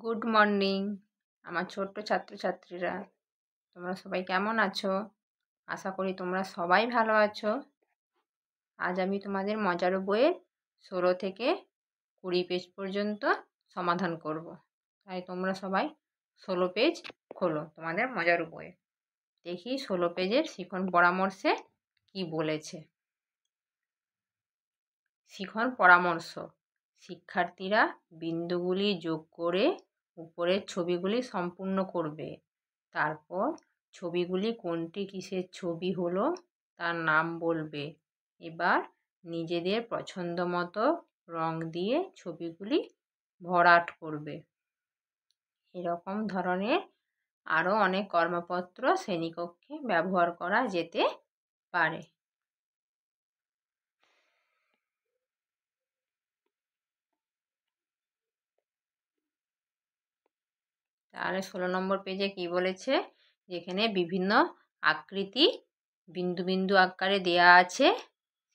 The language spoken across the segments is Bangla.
গুড মর্নিং আমার ছোট্ট ছাত্রছাত্রীরা, তোমরা সবাই কেমন আছো? আশা করি তোমরা সবাই ভালো আছো। আজ আমি তোমাদের মজার বইয়ের 16 থেকে 20 পেজ পর্যন্ত সমাধান করব। তাই তোমরা সবাই 16 পেজ খোলো তোমাদের মজার বইয়ে। দেখি 16 পেজের শিখন পরামর্শে কি বলেছে। শিখন পরামর্শ: শিক্ষার্থীরা বিন্দুগুলি যোগ করে উপরের ছবিগুলি সম্পূর্ণ করবে। তারপর ছবিগুলি কোনটি কিসের ছবি হলো তার নাম বলবে। এবার নিজেদের পছন্দ মতো রং দিয়ে ছবিগুলি ভরাট করবে। এরকম ধরনের আরও অনেক কর্মপত্র শ্রেণীকক্ষে ব্যবহার করা যেতে পারে। তাহলে 16 নম্বর পেজে কি বলেছে, যেখানে বিভিন্ন আকৃতি বিন্দু বিন্দু আকারে দেয়া আছে,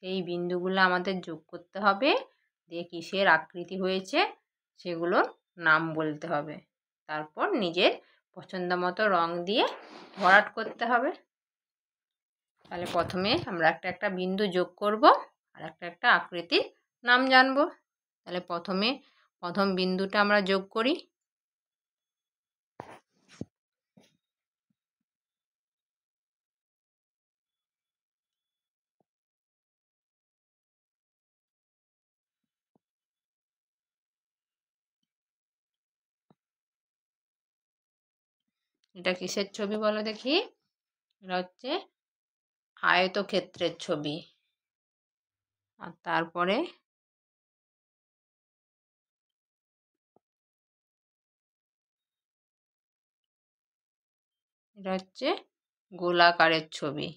সেই বিন্দুগুলো আমাদের যোগ করতে হবে, দিয়ে কিসের আকৃতি হয়েছে সেগুলোর নাম বলতে হবে। তারপর নিজের পছন্দ মতো রং দিয়ে ভরাট করতে হবে। তাহলে প্রথমে আমরা একটা একটা বিন্দু যোগ করব আর একটা একটা আকৃতির নাম জানব। তাহলে প্রথম বিন্দুটা আমরা যোগ করি। এটা কিসের ছবি বলো দেখি? এটা হচ্ছে আয়তক্ষেত্রের ছবি। আর তারপরে এটা হচ্ছে গোলাকারের ছবি,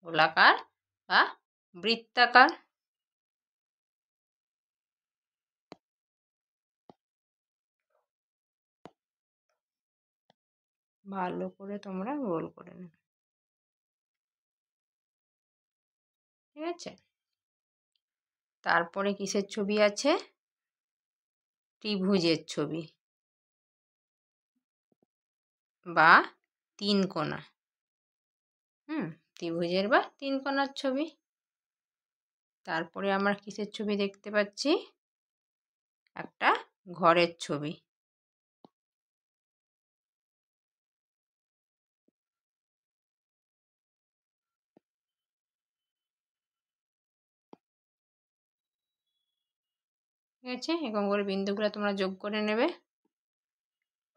গোলাকার বা বৃত্তাকার। ভালো করে তোমরা গোল করে নেবে, ঠিক আছে? তারপরে কিসের ছবি আছে? ত্রিভুজের ছবি বা তিন কোণা। ত্রিভুজের বা তিন কোণার ছবি। তারপরে আমরা কিসের ছবি দেখতে পাচ্ছি? একটা ঘরের ছবি। ঠিক আছে, এরকম করে বিন্দুগুলো তোমরা যোগ করে নেবে।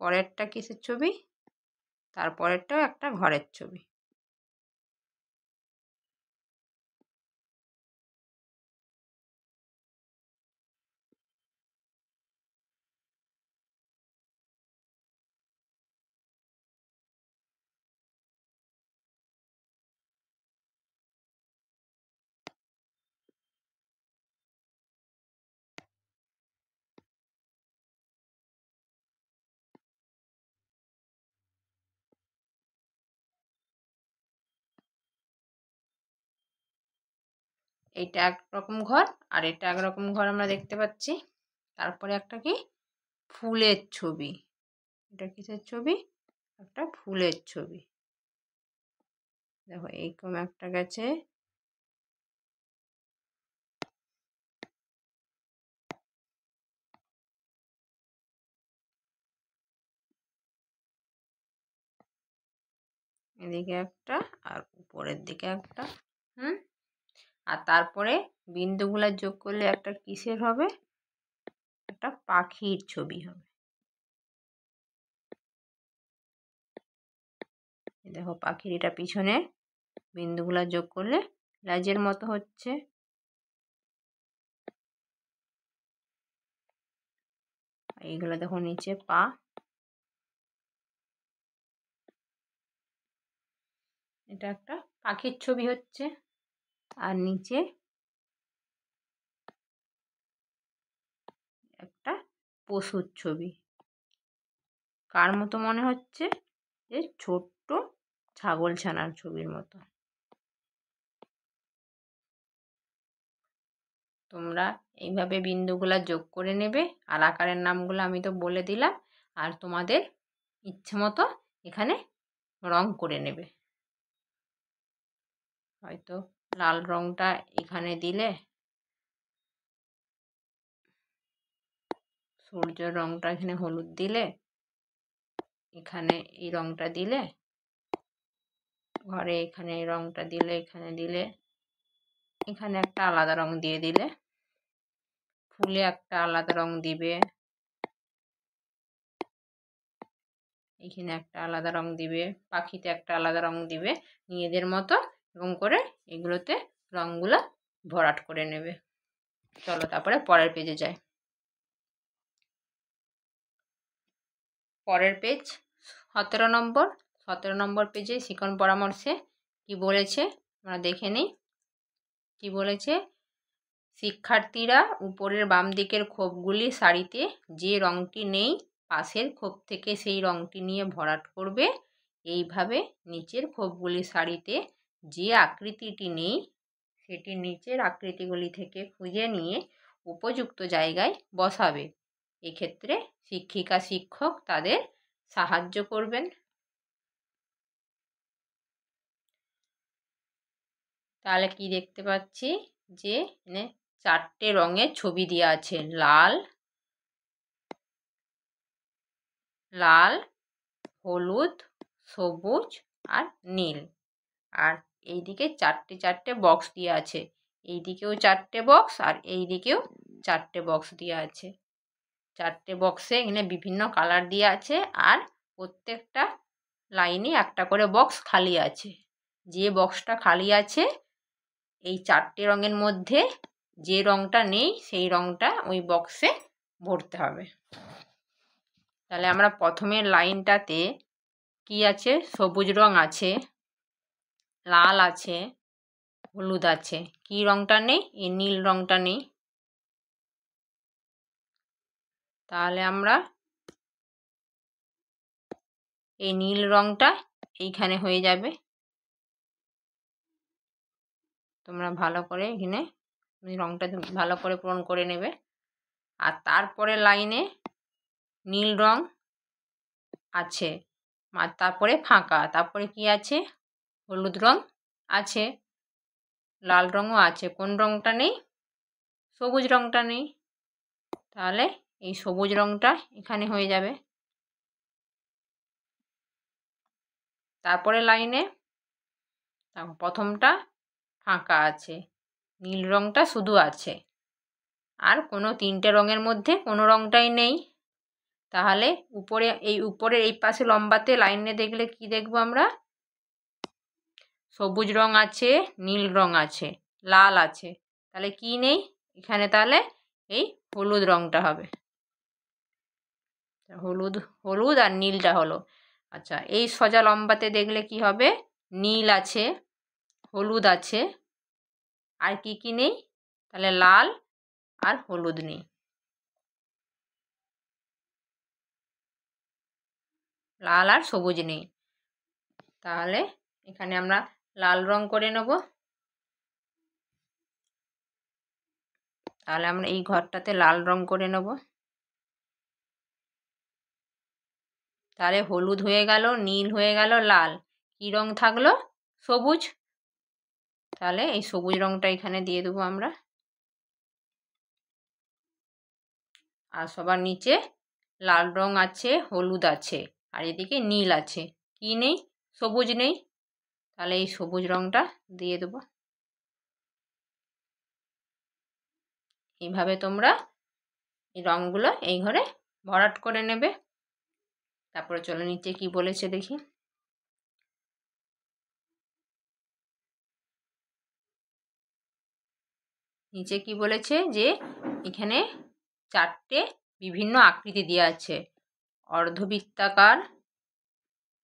পরেরটা কিসের ছবি? তারপরেরটাও একটা ঘরের ছবি। এইটা একরকম ঘর আর এটা একরকম ঘর আমরা দেখতে পাচ্ছি। তারপরে একটা কি ফুলের ছবি। এটা কিসের ছবি? একটা ফুলের ছবি। দেখো এইরকম একটা গেছে। এদিকে একটা আর উপরের দিকে একটা। আর তারপরে বিন্দুগুলা যোগ করলে একটা কিসের হবে? একটা পাখির ছবি হবে। দেখো পাখির এটা পিছনে বিন্দুগুলা যোগ করলে লেজের মতো হচ্ছে। এইগুলো দেখো নিচে পা। এটা একটা পাখির ছবি হচ্ছে। আর নিচে একটা পশুর ছবি। কার মতো মনে হচ্ছে? যে ছোট্ট ছাগল ছানার ছবির মতো। তোমরা এইভাবে বিন্দুগুলা যোগ করে নেবে। আর আকারের নামগুলো আমি তো বলে দিলাম। আর তোমাদের ইচ্ছে মতো এখানে রং করে নেবে। হয়তো লাল রংটা এখানে দিলে, সূর্যের রংটা এখানে হলুদ দিলে, এখানে এই রংটা দিলে, ঘরে এখানে এই রংটা দিলে, এখানে দিলে, এখানে একটা আলাদা রং দিয়ে দিলে, ফুলে একটা আলাদা রং দিবে, এখানে একটা আলাদা রং দিবে, পাখিতে একটা আলাদা রং দিবে, নিজেদের মতো এবং করে এগুলোতে রংগুলো ভরাট করে নেবে। চলো তারপরে পরের পেজে যাই। পরের পেজ 17 নম্বর। 17 নম্বর পেজে শিখন পরামর্শে কি বলেছে আমরা দেখে নিই। কি বলেছে, শিক্ষার্থীরা উপরের বাম দিকের খোপগুলি সারিতে যে রংটি নেই পাশের খোপ থেকে সেই রংটি নিয়ে ভরাট করবে। এইভাবে নিচের খোপগুলি সারিতে যে আকৃতিটি নেই সেটি নিচের আকৃতিগুলি থেকে খুঁজে নিয়ে উপযুক্ত জায়গায় বসাবে। এক্ষেত্রে শিক্ষিকা শিক্ষক তাদের সাহায্য করবেন। তাহলে কি দেখতে পাচ্ছি যে এখানে 4টে রঙের ছবি দেওয়া আছে, লাল, লাল, হলুদ, সবুজ আর নীল। আর এইদিকে 4টে বক্স দেওয়া আছে, এইদিকেও 4টে বক্স আর এইদিকেও 4টে বক্স দেওয়া আছে। 4টে বক্সে এখানে বিভিন্ন কালার দেওয়া আছে আর প্রত্যেকটা লাইনে একটা করে বক্স খালি আছে। যে বক্সটা খালি আছে এই 4টে রঙের মধ্যে যে রঙটা নেই সেই রঙটা ওই বক্সে ভরতে হবে। তাহলে আমরা প্রথমের লাইনটাতে কি আছে, সবুজ রং আছে, লাল আছে, হলুদ আছে, কি রঙটা নেই, এই নীল রঙটা নেই। তাহলে আমরা এই নীল রঙটা এইখানে হয়ে যাবে। তোমরা ভালো করে এখানে রঙটা ভালো করে পূরণ করে নেবে। আর তারপরে লাইনে নীল রং আছে, আর তারপরে ফাঁকা, তারপরে কি আছে, হলুদ রং আছে, লাল রঙও আছে, কোন রঙটা নেই, সবুজ রঙটা নেই। তাহলে এই সবুজ রঙটা এখানে হয়ে যাবে। তারপরে লাইনে প্রথমটা ফাঁকা আছে, নীল রঙটা শুধু আছে, আর কোনো 3টে রঙের মধ্যে কোনো রঙটাই নেই। তাহলে উপরের এই পাশে লম্বাতে লাইনে দেখলে কি দেখব আমরা, সবুজ রং আছে, নীল রং আছে, লাল আছে, তাহলে কি নেই এখানে, তাহলে এই হলুদ রংটা হবে। হলুদ আর নীলটা হলো। আচ্ছা, এই সোজা লম্বাতে দেখলে কি হবে, নীল আছে, হলুদ আছে, আর কি নেই, তাহলে লাল আর হলুদ নেই, লাল আর সবুজ নেই। তাহলে এখানে আমরা লাল রং করে নেব। তাহলে আমরা এই ঘরটাতে লাল রং করে নেব। তাহলে হলুদ হয়ে গেল, নীল হয়ে গেল, লাল, কি রং থাকলো, সবুজ। তাহলে এই সবুজ রংটা এখানে দিয়ে দেবো আমরা। আর সবার নিচে লাল রং আছে, হলুদ আছে, আর এদিকে নীল আছে, কি নেই, সবুজ নেই। তাহলে এই সবুজ রংটা দিয়ে দেবো। এইভাবে তোমরা এই রঙগুলো এই ঘরে ভরাট করে নেবে। তারপরে চলো নিচে কি বলেছে দেখি। নিচে কি বলেছে যে এখানে 4টে বিভিন্ন আকৃতি দেওয়া আছে, অর্ধবৃত্তাকার,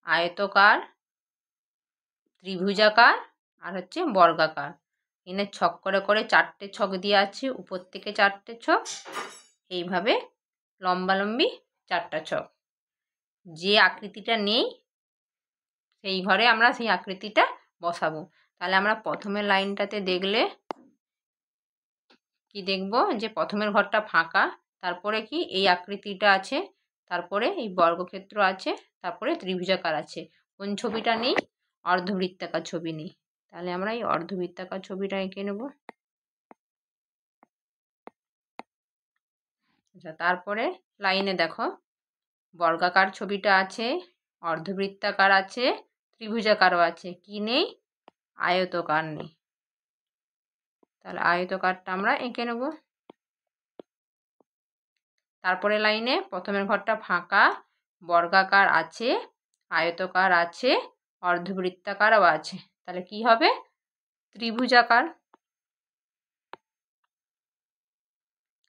আয়তকার, ত্রিভুজাকার আর হচ্ছে বর্গাকার। এখানে ছক করে 4টে ছক দেওয়া আছে, উপর থেকে 4টে ছক, এইভাবে লম্বালম্বি 4টা ছক। যে আকৃতিটা নেই সেই ঘরে আমরা সেই আকৃতিটা বসাবো। তাহলে আমরা প্রথমের লাইনটাতে দেখলে কি দেখব, যে প্রথমের ঘরটা ফাঁকা, তারপরে কি এই আকৃতিটা আছে, তারপরে এই বর্গক্ষেত্র আছে, তারপরে ত্রিভুজাকার আছে। কোন ছবিটা নেই? অর্ধবৃত্তাকার ছবি নেই। তাহলে আমরা এই অর্ধবৃত্তাকার ছবিটা এঁকে নেব। আচ্ছা, তারপরে লাইনে দেখো বর্গাকার ছবিটা আছে, অর্ধবৃত্তাকার আছে, ত্রিভুজাকারও আছে, কি নেই? আয়তকার নেই। তাহলে আয়তকারটা আমরা এঁকে নেব। তারপরে লাইনে প্রথমের ঘরটা ফাঁকা, বর্গাকার আছে, আয়তকার আছে, অর্ধবৃত্তাকারও আছে। তাহলে কি হবে? ত্রিভুজাকার।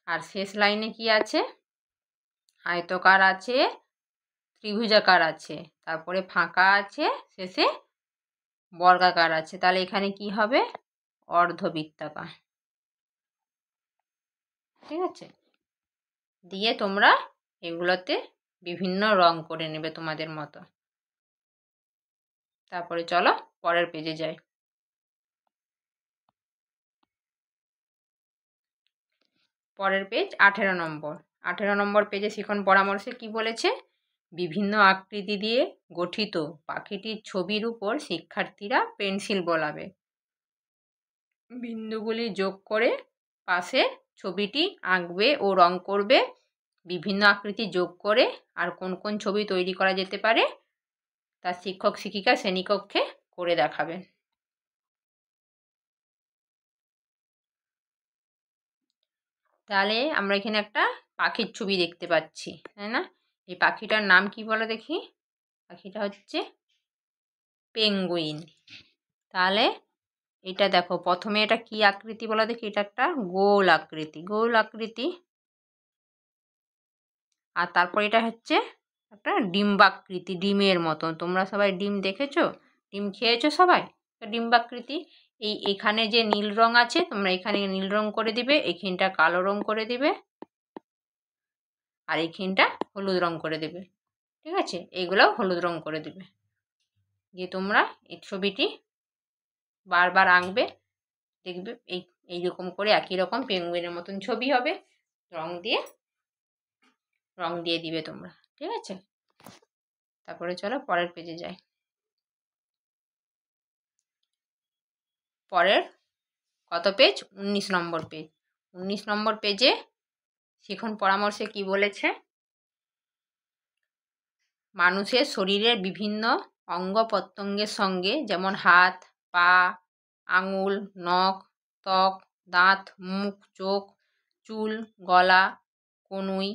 আর শেষ লাইনে কি আছে? আয়তকার আছে, ত্রিভুজাকার আছে, তারপরে ফাঁকা আছে, শেষে বর্গাকার আছে। তাহলে এখানে কি হবে? অর্ধবৃত্তাকার। ঠিক আছে? দিয়ে তোমরা এগুলোতে বিভিন্ন রং করে নেবে তোমাদের মতো। তারপরে চলো পরের পেজে যাই। পরের পেজ 18 নম্বর। 18 নম্বর পেজে শিখন পরামর্শে কি বলেছে? বিভিন্ন আকৃতি দিয়ে গঠিত পাখিটির ছবির উপর শিক্ষার্থীরা পেন্সিল বোলাবে। বিন্দুগুলি যোগ করে পাশে ছবিটি আঁকবে ও রং করবে। বিভিন্ন আকৃতি যোগ করে আর কোন কোন ছবি তৈরি করা যেতে পারে তা শিক্ষক শিক্ষিকা শ্রেণীকক্ষে করে দেখাবেন। তাহলে আমরা এখানে একটা পাখির ছবি দেখতে পাচ্ছি, তাই না? এই পাখিটার নাম কি বলো দেখি? পাখিটা হচ্ছে পেঙ্গুইন। তাহলে এটা দেখো, প্রথমে এটা কি আকৃতি বলো দেখি? এটা একটা গোল আকৃতি, গোল আকৃতি। আর তারপর এটা হচ্ছে একটা ডিম্বাকৃতি, ডিমের মতন। তোমরা সবাই ডিম দেখেছো? ডিম খেয়েছো সবাই? ডিম্বাকৃতি। এখানে যে নীল রং আছে, তোমরা এখানে নীল রং করে দিবে, এইখানটা কালো রং করে দিবে, আর এইখানটা হলুদ রং করে দেবে। ঠিক আছে? এইগুলোও হলুদ রং করে দেবে। দিয়ে তোমরা এই ছবিটি বারবার আঁকবে, দেখবে এইরকম করে একই রকম পেঙ্গুইনের মতন ছবি হবে। রং দিয়ে দিবে তোমরা। ঠিক আছে? তারপরে চলো পরের পেজে যাই। পরের কত পেজ? 19 নম্বর পেজ। 19 নম্বর পেজে শিখন পরামর্শে কি বলেছে? মানুষের শরীরের বিভিন্ন অঙ্গ প্রত্যঙ্গের সঙ্গে, যেমন হাত, পা, আঙুল, নখ, ত্বক, দাঁত, মুখ, চোখ, চুল, গলা, কনুই,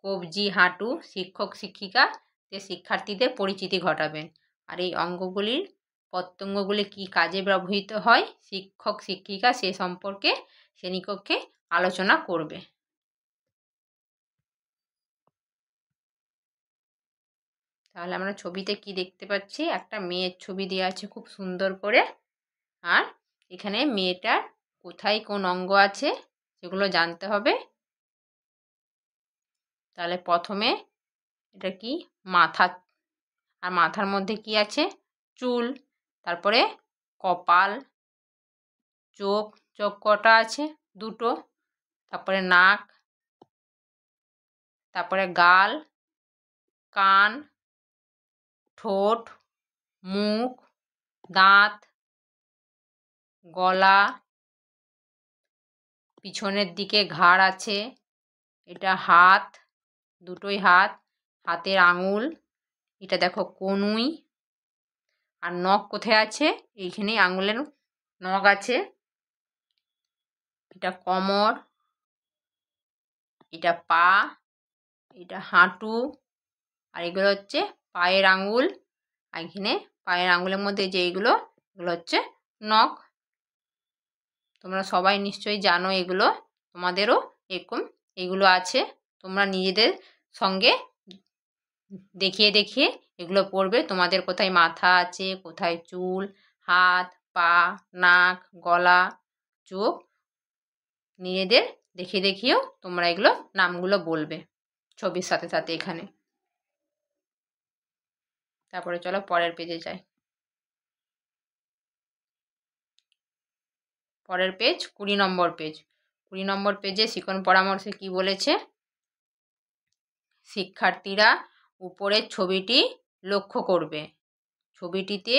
কবজি, হাঁটু, শিক্ষক শিক্ষিকা যে শিক্ষার্থীদের পরিচিতি ঘটাবেন। আর এই অঙ্গগুলির প্রত্যঙ্গগুলি কী কাজে ব্যবহৃত হয়, শিক্ষক শিক্ষিকা সে সম্পর্কে শ্রেণীকক্ষে আলোচনা করবে। তাহলে আমরা ছবিতে কি দেখতে পাচ্ছি? একটা মেয়ের ছবি দেওয়া আছে খুব সুন্দর করে। আর এখানে মেয়েটার কোথায় কোন অঙ্গ আছে সেগুলো জানতে হবে। তাহলে প্রথমে এটা কি? মাথা। আর মাথার মধ্যে কি আছে? চুল। তারপরে কপাল, চোখ, চোখ কটা আছে? দুটো। তারপরে নাক, তারপরে গাল, কান, ঠোঁট, মুখ, দাঁত, গলা, পিছনের দিকে ঘাড় আছে। এটা হাত, দুটোই হাত, হাতের আঙুল। এটা দেখো কনুই। আর নখ কোথায় আছে? এইখানেই আঙুলের নখ আছে। এটা কোমর, এটা পা, এটা হাঁটু, আর এগুলো হচ্ছে পায়ের আঙুল। আর এখানে পায়ের আঙুলের মধ্যে যে এগুলো হচ্ছে নখ। তোমরা সবাই নিশ্চয়ই জানো এগুলো, তোমাদেরও এরকম এগুলো আছে। তোমরা নিজেদের সঙ্গে দেখিয়ে দেখিয়ে এগুলো পড়বে। তোমাদের কোথায় মাথা আছে, কোথায় চুল, হাত, পা, নাক, গলা, চোখ, নিজেদের দেখিয়ে দেখিয়েও তোমরা এগুলো নামগুলো বলবে ছবির সাথে সাথে এখানে। তারপরে চলো পরের পেজে যাই। পরের পেজ 20 নম্বর পেজ। 20 নম্বর পেজে শিখন পরামর্শে কি বলেছে? শিক্ষার্থীরা উপরের ছবিটি লক্ষ্য করবে। ছবিটিতে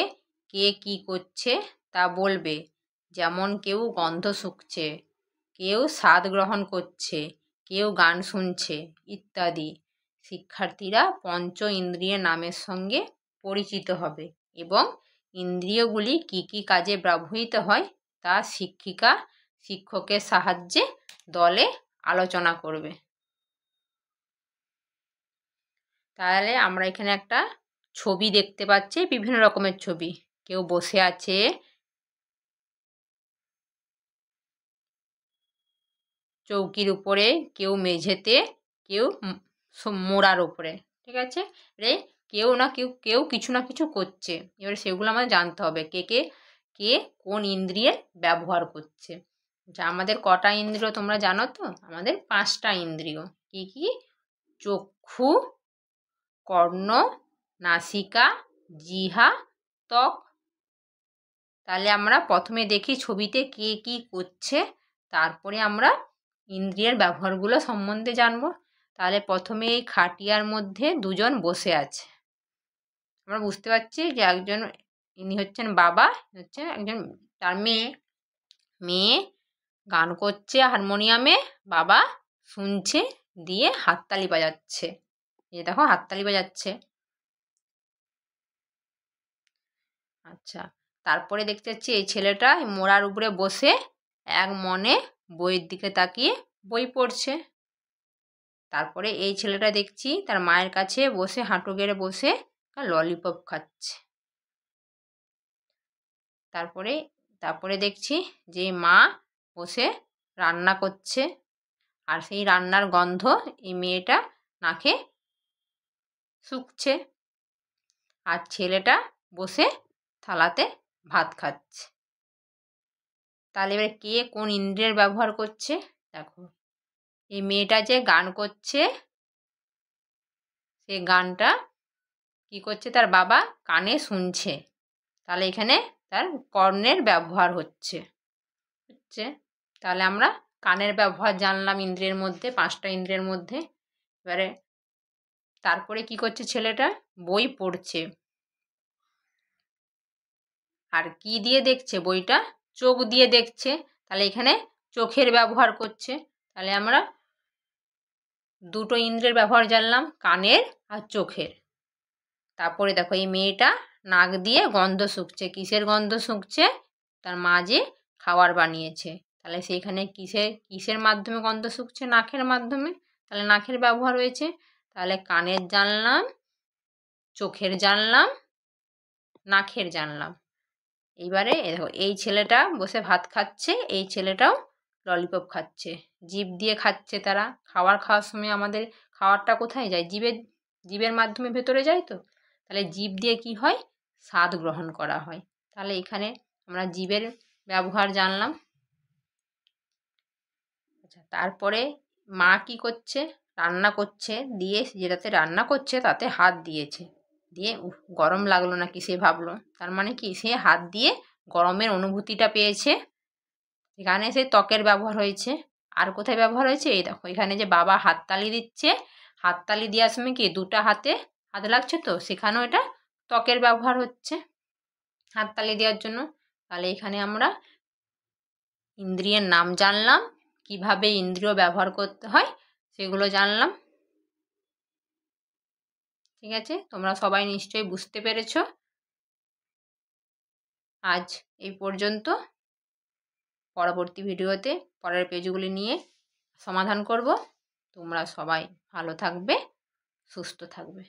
কে কী করছে তা বলবে, যেমন কেউ গন্ধ শুঁকছে, কেউ স্বাদ গ্রহণ করছে, কেউ গান শুনছে ইত্যাদি। শিক্ষার্থীরা পঞ্চ ইন্দ্রিয়ের নামের সঙ্গে পরিচিত হবে এবং ইন্দ্রিয়গুলি কী কী কাজে ব্যবহৃত হয় তা শিক্ষকের সাহায্যে দলে আলোচনা করবে। তাহলে আমরা এখানে একটা ছবি দেখতে পাচ্ছি, বিভিন্ন রকমের ছবি। কেউ বসে আছে, চৌকির উপরে, কেউ মেঝেতে, কেউ মোড়ার উপরে। ঠিক আছে, এবারে কেউ না কেউ কিছু না কিছু করছে। এবারে সেগুলো আমাদের জানতে হবে কে কোন ইন্দ্রিয়ের ব্যবহার করছে। আমাদের কটা ইন্দ্রিয় তোমরা জানো তো? আমাদের 5টা ইন্দ্রিয়। কি কি? চক্ষু, কর্ণ, নাসিকা, জিহ্বা, ত্বক। তাহলে আমরা প্রথমে দেখি ছবিতে কে কী করছে, তারপরে আমরা ইন্দ্রিয়ের ব্যবহারগুলো সম্বন্ধে জানবো। তাহলে প্রথমে এই খাটিয়ার মধ্যে দুজন বসে আছে। আমরা বুঝতে পারছি যে একজন, ইনি হচ্ছেন বাবা, হচ্ছেন একজন তার মেয়ে গান করছে হারমোনিয়ামে, বাবা শুনছে, দিয়ে হাততালি বাজাচ্ছে। এই দেখো হাততালি বাজাচ্ছে। আচ্ছা, তারপরে দেখতে পাচ্ছি এই ছেলেটা মোড়ার উপরে বসে এক মনে বইয়ের দিকে তাকিয়ে বই পড়ছে। তারপরে এই ছেলেটা দেখছি তার মায়ের কাছে বসে হাঁটু গেড়ে বসে ললিপপ খাচ্ছে। তারপরে দেখছি যে মা বসে রান্না করছে, আর সেই রান্নার গন্ধ এই মেয়েটা নাকে শুকছে, আর ছেলেটা বসে থালাতে ভাত খাচ্ছে। তাহলে এবারে কে কোন ইন্দ্রিয়ের ব্যবহার করছে? দেখো, এই মেয়েটা যে গান করছে, সে গানটা কি করছে? তার বাবা কানে শুনছে। তাহলে এখানে তার কর্ণের ব্যবহার হচ্ছে। তাহলে আমরা কানের ব্যবহার জানলাম ইন্দ্রিয়ের মধ্যে, 5টা ইন্দ্রিয়ের মধ্যে। এবারে তারপরে কি করছে? ছেলেটা বই পড়ছে। আর কি দিয়ে দেখছে বইটা? চোখ দিয়ে দেখছে। তাহলে এখানে চোখের ব্যবহার করছে। তাহলে আমরা দুটো ইন্দ্রিয়ের ব্যবহার জানলাম, কানের আর চোখের। তারপরে দেখো এই মেয়েটা নাক দিয়ে গন্ধ শুঁকছে। কিসের গন্ধ শুঁকছে? তার মা যে খাবার বানিয়েছে। তাহলে সেইখানে কিসের মাধ্যমে গন্ধ শুঁকছে? নাকের মাধ্যমে। তাহলে নাকের ব্যবহার হয়েছে। তাহলে কানের জানলাম, চোখের জানলাম, নাকের জানলাম। এইবারে দেখো এই ছেলেটা বসে ভাত খাচ্ছে, এই ছেলেটাও ললিপপ খাচ্ছে। জিভ দিয়ে খাচ্ছে তারা। খাওয়ার সময় আমাদের খাবারটা কোথায় যায়? জিভের মাধ্যমে ভেতরে যায় তো। তাহলে জিভ দিয়ে কি হয়? স্বাদ গ্রহণ করা হয়। তাহলে এখানে আমরা জিভের ব্যবহার জানলাম। আচ্ছা, তারপরে মা কি করছে? রান্না করছে, দিয়ে যেটাতে রান্না করছে তাতে হাত দিয়েছে, দিয়ে গরম লাগলো নাকি সে ভাবলো। তার মানে কি? সে হাত দিয়ে গরমের অনুভূতিটা পেয়েছে। এখানে সে ত্বকের ব্যবহার হয়েছে। আর কোথায় ব্যবহার হয়েছে? এই দেখো এখানে যে বাবা হাততালি দিচ্ছে, হাততালি দেওয়ার সময় কি দুটা হাতে হাত লাগছে তো, সেখানেও এটা ত্বকের ব্যবহার হচ্ছে হাততালি দেওয়ার জন্য। তাহলে এখানে আমরা ইন্দ্রিয়ের নাম জানলাম, কিভাবে ইন্দ্রিয় ব্যবহার করতে হয় সেগুলো জানলাম। ঠিক আছে, তোমরা সবাই নিশ্চয়ই বুঝতে পেরেছো। আজ এই পর্যন্ত। পরবর্তী ভিডিওতে পরের পেজগুলি নিয়ে সমাধান করব। তোমরা সবাই ভালো থাকবে, সুস্থ থাকবে।